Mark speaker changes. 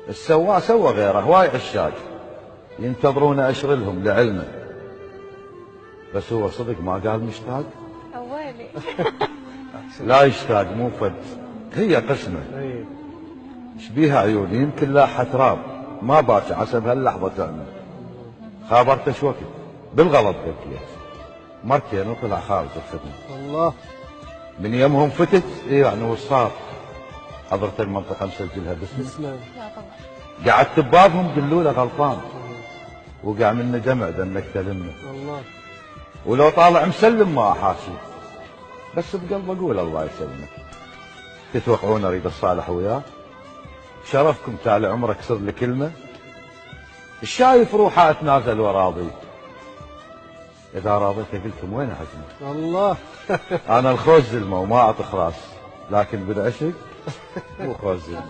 Speaker 1: السواق سوى غيره، هواي عشاق ينتظرون اشر لهم لعلمه، بس هو صدق ما قال مشتاق.
Speaker 2: أولي
Speaker 1: لا يشتاق مو فد، هي قسمه. شبيها عيوني يمكن لاحة تراب، ما باكي عسى بهاللحظة تعمل. خابرته شو وقت بالغلط بكيت، مرتين وطلع خارج الخدمة.
Speaker 3: الله.
Speaker 1: من يمهم فتت يعني وصار حضرت المنطقة مسجلها باسمه.
Speaker 2: لا طبعا.
Speaker 1: قعدت ببابهم قلوا له غلطان، وقع منه جمع ذنك تلمه.
Speaker 3: الله.
Speaker 1: ولو طالع مسلم ما احاسي، بس بقلب اقول الله يسلمك. تتوقعون اريد الصالح وياه؟ شرفكم تالي عمرك صر لي كلمه، الشايف روحه اتنازل وراضي. اذا راضيت قلتم وين حزمه؟
Speaker 3: الله.
Speaker 1: انا الخوز زلمه وما اعطي خراس، لكن بالعشق مو خوز زلمه.